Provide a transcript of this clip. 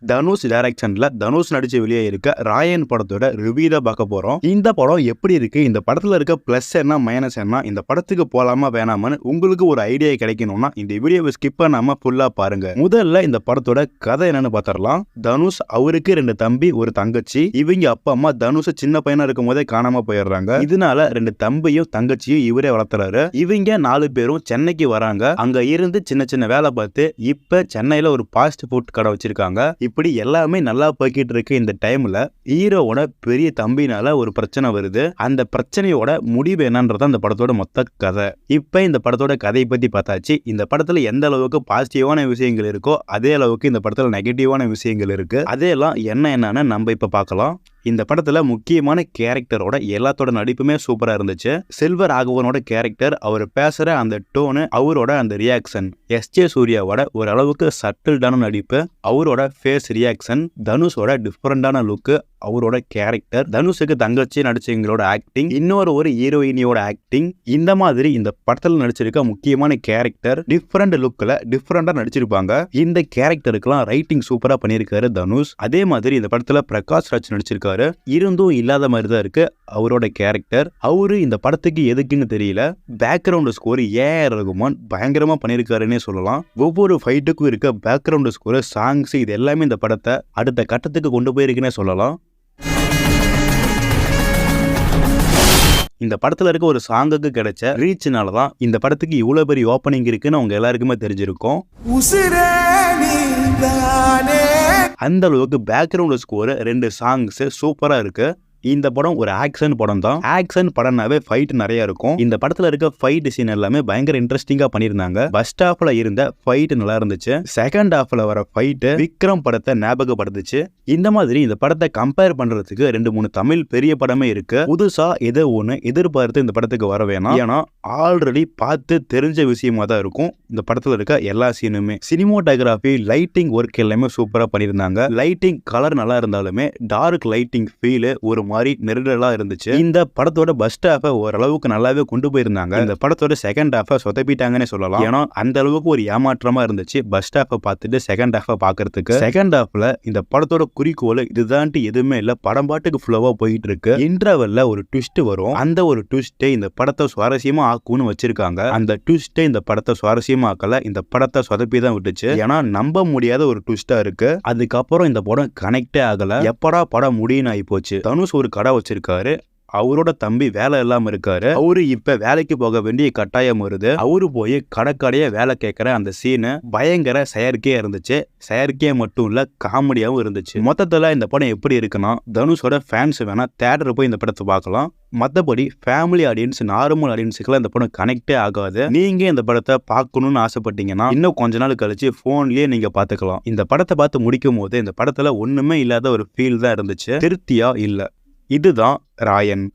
தனுஷ் டைரக்ஷன்ல தனுஷ் நடிச்சு வெளியே இருக்க ராயன் படத்தோட ரிவ்யூ தான் பார்க்க போறோம். இந்த படம் எப்படி இருக்கு, இந்த படத்துல இருக்க பிளஸ் என்ன மைனஸ் என்ன, இந்த படத்துக்கு போலாமா வேணாமான்னு உங்களுக்கு ஒரு ஐடியா கிடைக்கணும்னா இந்த வீடியோவை ஸ்கிப் பண்ணாம ஃபுல்லா பாருங்க. முதல்ல இந்த படத்தோட கதை என்னன்னு பார்த்தரலாம். தனுஷ் அவருக்கு 2 தம்பி ஒரு தங்கச்சி. இவங்க அப்பா அம்மா தனுஷ் சின்ன பையனா இருக்கும் போதே காணாம போயிடுறாங்க. இதனால 2 தம்பியும் தங்கச்சியும் இவரே வளர்த்துறாரு. இவங்க 4 பேரும் சென்னைக்கு வராங்க. அங்க இருந்து சின்ன சின்ன வேலை பார்த்து இப்ப சென்னையில ஒரு ஃபாஸ்ட் ஃபுட் கடை வச்சிருக்காங்க. இப்படி எல்லாமே நல்லா போய்கிட்டு இருக்கு. இந்த டைம்ல ஹீரோவோட பெரிய தம்பினால ஒரு பிரச்சனை வருது. அந்த பிரச்சனையோட முடிவு என்னன்றது அந்த படத்தோட மொத்த கதை. இப்ப இந்த படத்தோட கதையை பத்தி பார்த்தாச்சு. இந்த படத்துல எந்த அளவுக்கு பாசிட்டிவான விஷயங்கள் இருக்கோ அதே அளவுக்கு இந்த படத்துல நெகட்டிவான விஷயங்கள் இருக்கு. அதெல்லாம் என்னன்னு நம்ம இப்ப பார்க்கலாம். இந்த படத்துல முக்கியமான கேரக்டரோட எல்லாத்தோட நடிப்புமே சூப்பரா இருந்துச்சு. செல்வராகவனோட கேரக்டர், அவர் பேசுற அந்த டோனு, அவரோட அந்த ரியாக்ஷன், எஸ்.ஜே. சூர்யாவோட ஒரு அளவுக்கு சட்டில்டான நடிப்பு, அவரோட ஃபேஸ் ரியாக்ஷன், தனுஷோட டிஃபரெண்டான லுக்கு, அவரோட கேரக்டர், தனுஷுக்கு தங்கச்சி நடிச்சவங்களோட ஆக்டிங், இன்னொரு ஹீரோயினியோட ஆக்டிங், இந்த மாதிரி இந்த படத்துல நடிச்சிருக்க முக்கியமான கேரக்டர் டிஃபரெண்ட் லுக்ல டிஃபரெண்டா நடிச்சிருப்பாங்க. இந்த கேரக்டருக்குலாம் ரைட்டிங் சூப்பரா பண்ணியிருக்காரு தனுஷ். அதே மாதிரி இந்த படத்துல பிரகாஷ் ராஜ் நடிச்சிருக்காரு. இருந்தும் இல்லாத மாதிரி தான் இருக்கு அவரோட கேரக்டர். அவரு இந்த படத்துக்கு எதுக்குன்னு தெரியல. Background score A.R.. ரகுமான் பயங்கரமா பண்ணிருக்காருன்னே சொல்லலாம். ஒவ்வொரு ஃபைட்டுக்கும் இருக்க பேக்ரவுண்ட் ஸ்கோர், சாங்ஸ், இது எல்லாமே இந்த படத்தை அடுத்த கட்டத்துக்கு கொண்டு போயிருக்குன்னே சொல்லலாம். இந்த படத்துல இருக்க ஒரு சாங்குக்கு கிடைச்ச ரீச்னால தான் இந்த படத்துக்கு இவ்வளவு பெரிய ஓப்பனிங் இருக்குன்னு அவங்க எல்லாருக்குமே தெரிஞ்சிருக்கும். அந்த அளவுக்கு பேக்ரவுண்ட் ஸ்கோர், 2 சாங்ஸ் சூப்பரா இருக்கு. இந்த படம் ஒரு ஆக்ஷன் படம் தான். ஆக்ஷன் படம்னாவே ஃபைட் நிறைய இருக்கும். இந்த படத்துல இருக்க ஃபைட் சீன் எல்லாமே பயங்கர இன்ட்ரெஸ்டிங்கா பண்ணிருந்தாங்க. ஃபர்ஸ்ட் ஹாஃப்ல இருந்த ஃபைட் நல்லா இருந்துச்சு. செகண்ட் ஹாஃப்ல வர ஃபைட் விக்ரம் படத்தை ஞாபகப்படுத்துச்சு. இந்த மாதிரி இந்த படத்தை கம்பேர் பண்றதுக்கு 2-3 தமிழ் பெரிய படமே இருக்கு. புதுசா ஏதோ ஒண்ணு எதிர்பார்த்து இந்த படத்துக்கு வர வேணாம். ஏன்னா ஆல்ரெடி பார்த்து தெரிஞ்ச விஷயமா தான் இருக்கும் இந்த படத்துல இருக்க எல்லா சீனுமே. சினிமோட்டோகிராஃபி, லைட்டிங் ஒர்க் எல்லாமே சூப்பரா பண்ணிருந்தாங்க. லைட்டிங் கலர் நல்லா இருந்தாலுமே டார்க் லைட்டிங் ஃபீல் ஒரு மாதிரி நெருடலா இருந்துச்சு. இந்த படத்தோட ஃபர்ஸ்ட் ஹாஃப் ஓரளவுக்கு நல்லாவே கொண்டு போயிருந்தாங்க. இந்த படத்தோட செகண்ட் ஹாஃப் சொதப்பிட்டாங்கன்னு சொல்லலாம். ஏன்னா அந்த அளவுக்கு ஒரு ஏமாற்றமா இருந்துச்சு ஃபர்ஸ்ட் ஹாஃப் பார்த்துட்டு செகண்ட் ஹாஃப் பாக்குறதுக்கு. செகண்ட் ஹாஃப்ல இந்த படத்தோட குறிக்கோள் இதுதான்ட்டு எதுவுமே இல்ல, படம் பாட்டுக்கு ஃப்ளோவா போயிட்டு இருக்கு. இன்டர்வல்ல ஒரு ட்விஸ்ட் வரும். அந்த ஒரு ட்விஸ்டே இந்த படத்தை சுவாரஸ்யமா ஆக்கும்னு வச்சிருக்காங்க. அந்த ட்விஸ்டே இந்த படத்தை சுவாரஸ்யமா ஆக்கல, இந்த படத்தை சொதப்பி தான் விட்டுச்சு. ஏன்னா நம்ப முடியாத ஒரு ட்விஸ்டா இருக்கு. அதுக்கப்புறம் இந்த படம் கனெக்டே ஆகல. எப்படா படம் முடியும்னு ஆகி போச்சு. தனுஷ் ஒரு கடை வச்சிருக்காரு. அவரோட தம்பி வேலை இல்லாம இருக்காரு. அவரு இப்ப வேலைக்கு போக வேண்டிய கட்டாயம் வருது. அவரு போய் கடைக்கடைய வேலை கேட்கிற அந்த சீனு பயங்கர செயற்கையா இருந்துச்சு. செயற்கையா மட்டும் இல்ல, காமெடியாவும் இருந்துச்சு. மொத்தத்துல இந்த படம் எப்படி இருக்குன்னா, தனுஷோட ஃபேன்ஸ் வேணா தியேட்டர் போய் இந்த படத்தை பார்க்கலாம். மற்றபடி ஃபேமிலி ஆடியன்ஸ், நார்மல் ஆடியன்ஸுக்குலாம் இந்த படம் கனெக்டே ஆகாது. நீங்க இந்த படத்தை பார்க்கணும்னு ஆசைப்பட்டீங்கன்னா இன்னும் கொஞ்ச நாள் கழிச்சு போன்லயே நீங்க பாத்துக்கலாம். இந்த படத்தை பார்த்து முடிக்கும் போது இந்த படத்துல ஒண்ணுமே இல்லாத ஒரு ஃபீல் தான் இருந்துச்சு. திருப்தியா இல்ல. இதுதான் ராயன்.